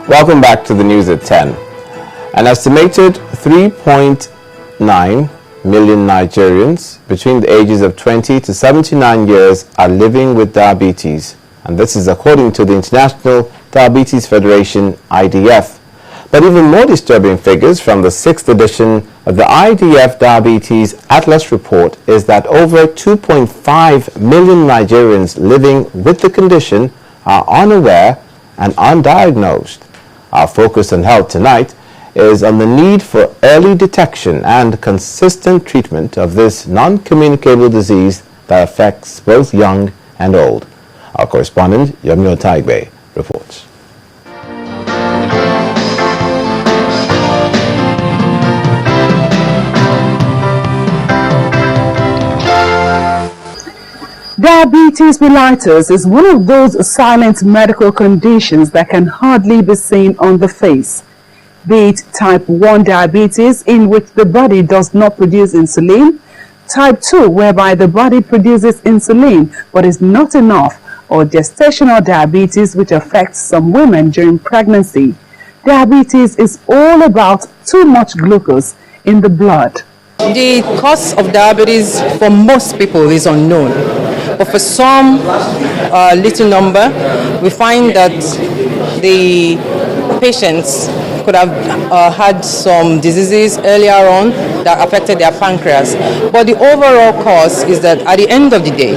Welcome back to the news at 10. An estimated 3.9 million Nigerians between the ages of 20 to 79 years are living with diabetes, and this is according to the International Diabetes Federation, IDF. But even more disturbing figures from the 6th edition of the IDF Diabetes Atlas report is that over 2.5 million Nigerians living with the condition are unaware and undiagnosed. Our focus on health tonight is on the need for early detection and consistent treatment of this non-communicable disease that affects both young and old. Our correspondent, Yomi Otaigbe, reports. Diabetes mellitus is one of those silent medical conditions that can hardly be seen on the face. Be it type 1 diabetes, in which the body does not produce insulin, type 2, whereby the body produces insulin but is not enough, or gestational diabetes, which affects some women during pregnancy. Diabetes is all about too much glucose in the blood. The cause of diabetes for most people is unknown, but for some little number, we find that the patients could have had some diseases earlier on that affected their pancreas. But the overall cause is that at the end of the day,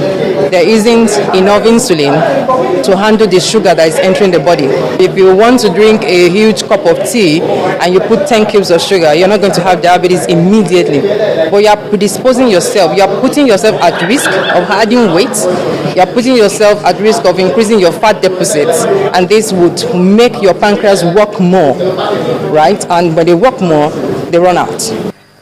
there isn't enough insulin to handle the sugar that is entering the body. If you want to drink a huge cup of tea and you put 10 cubes of sugar, you're not going to have diabetes immediately. But you are predisposing yourself, you are putting yourself at risk of adding weight, you are putting yourself at risk of increasing your fat deposits, and this would make your pancreas work more, right? And when they work more, they run out.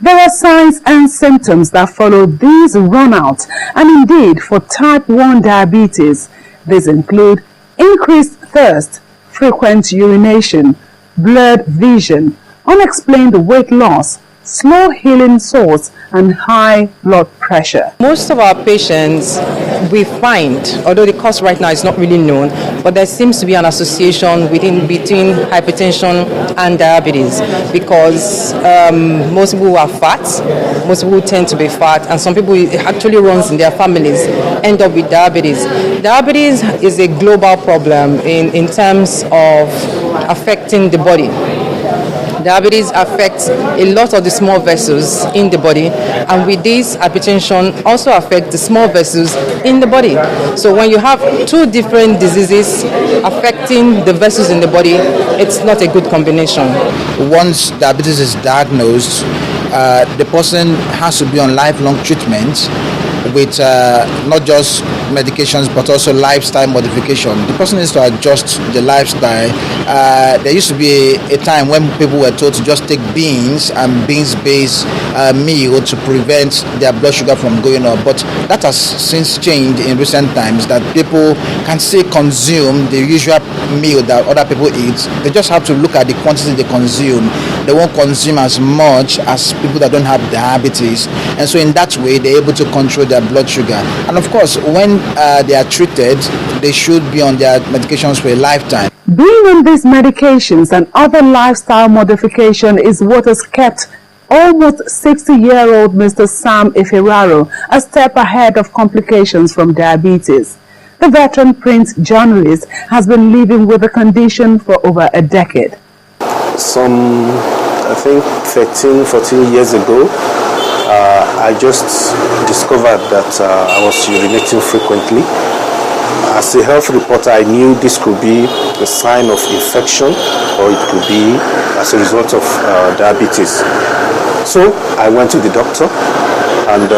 There are signs and symptoms that follow these runouts, and indeed for type 1 diabetes, these include increased thirst, frequent urination, blurred vision, unexplained weight loss, slow healing sores, and high blood pressure. Most of our patients, we find, although the cause right now is not really known, but there seems to be an association between hypertension and diabetes, because most people who are fat, most people who tend to be fat, and some people, it actually runs in their families, end up with diabetes. Diabetes is a global problem in terms of affecting the body. Diabetes affects a lot of the small vessels in the body, and with this, hypertension also affects the small vessels in the body. So when you have two different diseases affecting the vessels in the body, it's not a good combination. Once diabetes is diagnosed, the person has to be on lifelong treatment with not just medications but also lifestyle modification. The person needs to adjust the lifestyle. There used to be a time when people were told to just take beans and beans-based meal to prevent their blood sugar from going up, but that has since changed in recent times, that people can still consume the usual meal that other people eat. They just have to look at the quantity they consume. They won't consume as much as people that don't have diabetes, and so in that way they're able to control their blood sugar. And of course, when they are treated, they should be on their medications for a lifetime. Being on these medications and other lifestyle modification is what has kept almost 60-year-old Mr. Sam Iferaro a step ahead of complications from diabetes. The veteran print journalist has been living with the condition for over a decade. Some, I think 13, 14 years ago, I just discovered that I was urinating frequently. As a health reporter, I knew this could be a sign of infection, or it could be as a result of diabetes. So I went to the doctor, and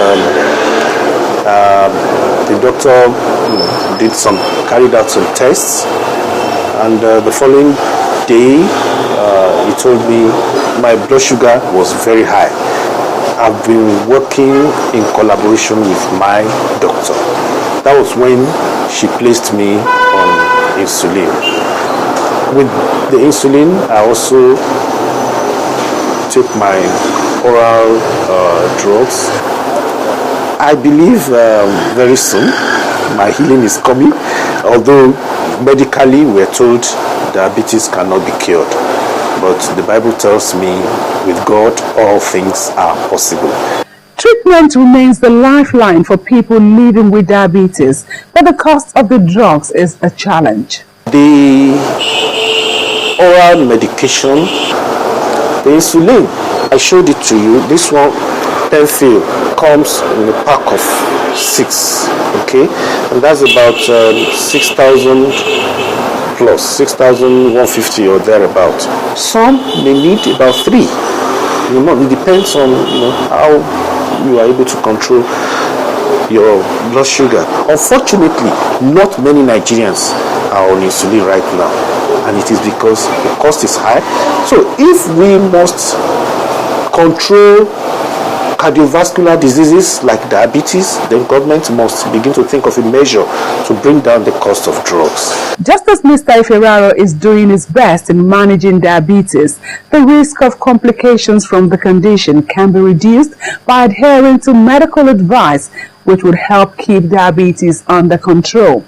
the doctor carried out some tests, and the following day he told me my blood sugar was very high. I've been working in collaboration with my doctor. That was when she placed me on insulin. With the insulin, I also took my oral drugs. I believe very soon my healing is coming, although medically we're told diabetes cannot be cured. But the Bible tells me with God all things are possible. Treatment remains the lifeline for people living with diabetes, but the cost of the drugs is a challenge. The oral medication, the insulin, I showed it to you. This one, Penfield, comes in a pack of 6, okay? And that's about 6,000 plus, 6,150 or thereabout. Some may need about 3. It depends on how you are able to control your blood sugar. Unfortunately, not many Nigerians are on insulin right now, and it is because the cost is high. So if we must control cardiovascular diseases like diabetes, then government must begin to think of a measure to bring down the cost of drugs. Just as Mr. Iferaro is doing his best in managing diabetes, the risk of complications from the condition can be reduced by adhering to medical advice, which would help keep diabetes under control.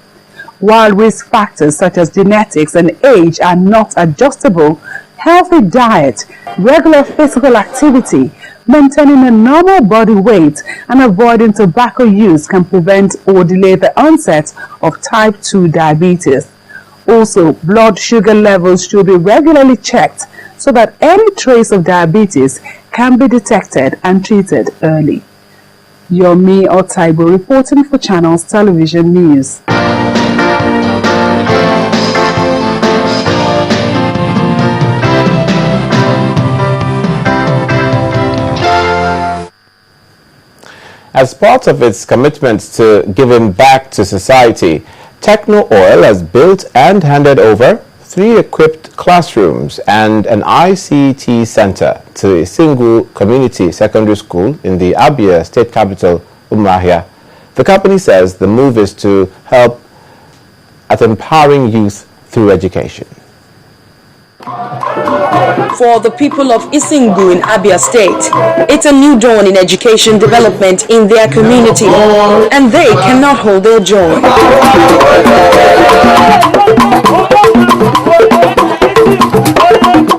While risk factors such as genetics and age are not adjustable, healthy diet, regular physical activity, maintaining a normal body weight, and avoiding tobacco use can prevent or delay the onset of type 2 diabetes. Also, blood sugar levels should be regularly checked so that any trace of diabetes can be detected and treated early. Yomi Otaibo reporting for Channels Television News. As part of its commitment to giving back to society, Techno Oil has built and handed over 3 equipped classrooms and an ICT center to a single community secondary school in the Abia state capital, Umuahia. The company says the move is to help at empowering youth through education. For the people of Isingu in Abia State, it's a new dawn in education development in their community, and they cannot hold their joy.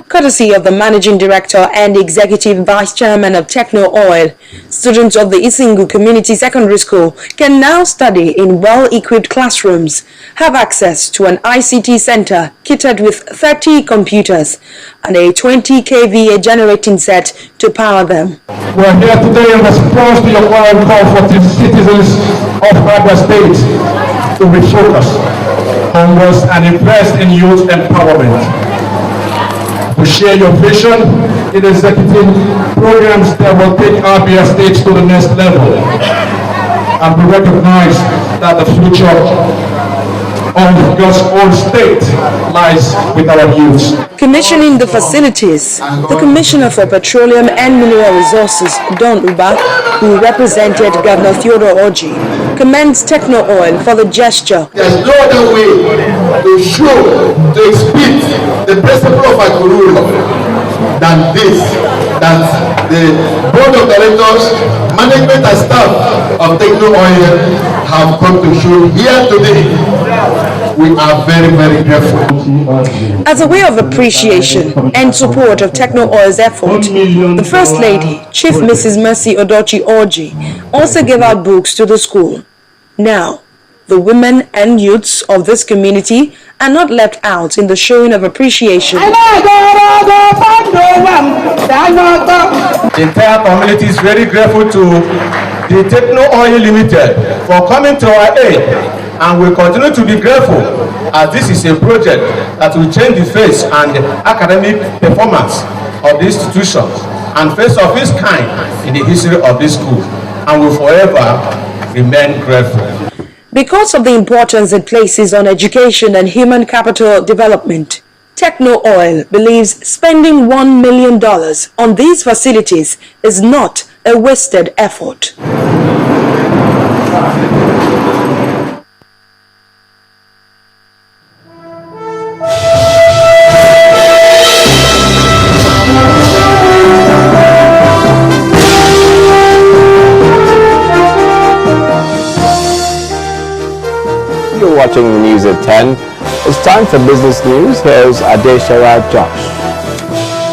Courtesy of the Managing Director and Executive Vice Chairman of Techno Oil, students of the Isingu Community Secondary School can now study in well-equipped classrooms, have access to an ICT center kitted with 30 computers and a 20 kVA generating set to power them. We are here today in response to your oil call for the citizens of Abia State to refocus, converse and invest in youth empowerment. To share your vision in executing programs that will take Abia State to the next level. And we recognize that the future of God's own state lies with our youth. Commissioning the facilities, the Commissioner for Petroleum and Mineral Resources, Don Uba, who represented Governor Theodore Orji, commends Techno Oil for the gesture. There's no other way to show, to exhibit the principle of Agurula than this, that the board of directors, management and staff of Techno Oil have come to show here today. We are very, very grateful. As a way of appreciation and support of Techno Oil's effort, the First Lady, Chief Mrs. Mercy Odochi Orji, also gave out books to the school. Now, the women and youths of this community are not left out in the showing of appreciation. The entire community is very grateful to the Techno Oil Limited for coming to our aid, and we continue to be grateful as this is a project that will change the face and the academic performance of the institution and face of its kind in the history of this school, and will forever remain grateful. Because of the importance it places on education and human capital development, Techno Oil believes spending $1 million on these facilities is not a wasted effort. You're watching the news at 10. It's time for business news. Here's Adeshara Josh.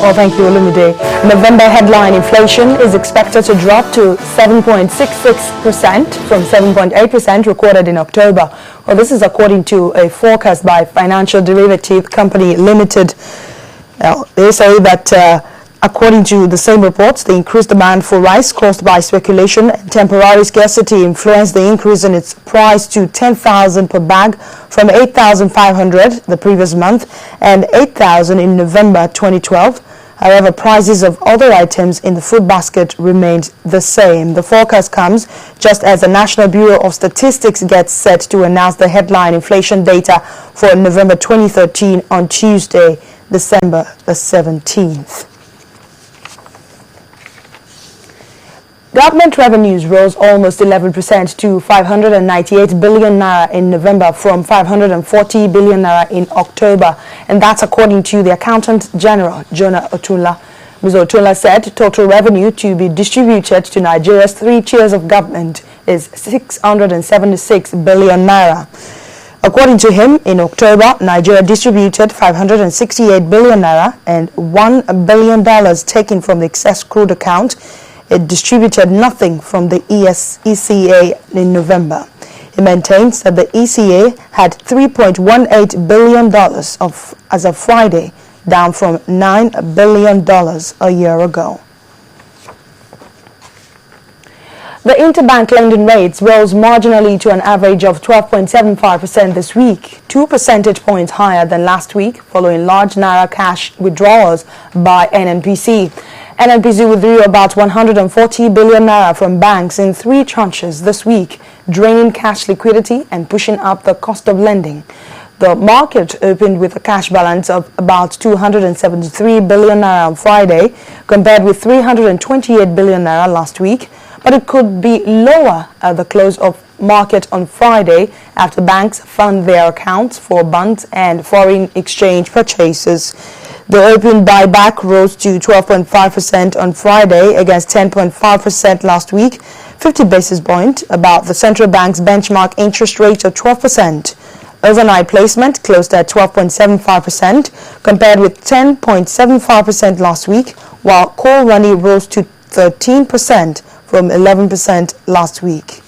Well, thank you, Olumide. November headline inflation is expected to drop to 7.66% from 7.8% recorded in October. Well, this is according to a forecast by Financial Derivative Company Limited. They say that according to the same reports, the increased demand for rice caused by speculation and temporary scarcity influenced the increase in its price to 10,000 per bag from 8,500 the previous month and 8,000 in November 2012. However, prices of other items in the food basket remained the same. The forecast comes just as the National Bureau of Statistics gets set to announce the headline inflation data for November 2013 on Tuesday, December the 17th. Government revenues rose almost 11% to 598 billion naira in November from 540 billion naira in October, and that's according to the Accountant General, Jonah Otunla. Ms. Otunla said total revenue to be distributed to Nigeria's 3 tiers of government is 676 billion naira. According to him, in October, Nigeria distributed 568 billion naira and $1 billion taken from the excess crude account. It distributed nothing from the ECA in November. He maintains that the ECA had $3.18 billion as of Friday, down from $9 billion a year ago. The interbank lending rates rose marginally to an average of 12.75% this week, 2 percentage points higher than last week, following large naira cash withdrawals by NNPC. NNPC withdrew about 140 billion naira from banks in 3 tranches this week, draining cash liquidity and pushing up the cost of lending. The market opened with a cash balance of about 273 billion naira on Friday, compared with 328 billion naira last week, but it could be lower at the close of market on Friday after banks fund their accounts for bonds and foreign exchange purchases. The open buyback rose to 12.5% on Friday against 10.5% last week, 50 basis points above the central bank's benchmark interest rate of 12%. Overnight placement closed at 12.75% compared with 10.75% last week, while call money rose to 13% from 11% last week.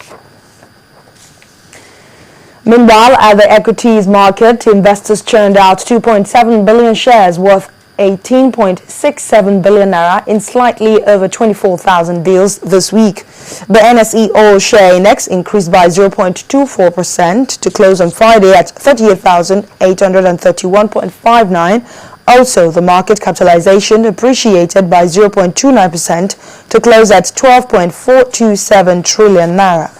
Meanwhile, at the equities market, investors churned out 2.7 billion shares worth 18.67 billion naira in slightly over 24,000 deals this week. The NSE All Share Index increased by 0.24% to close on Friday at 38,831.59. Also, the market capitalization appreciated by 0.29% to close at 12.427 trillion naira.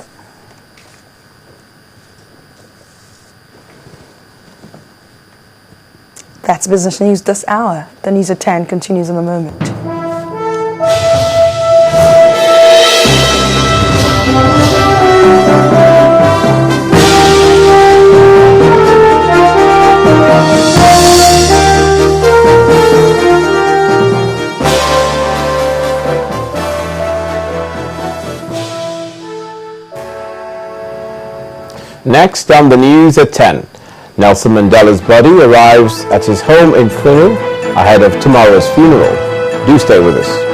That's business news this hour. The news at 10 continues in a moment. Next on the news at 10. Nelson Mandela's body arrives at his home in Kunu ahead of tomorrow's funeral. Do stay with us.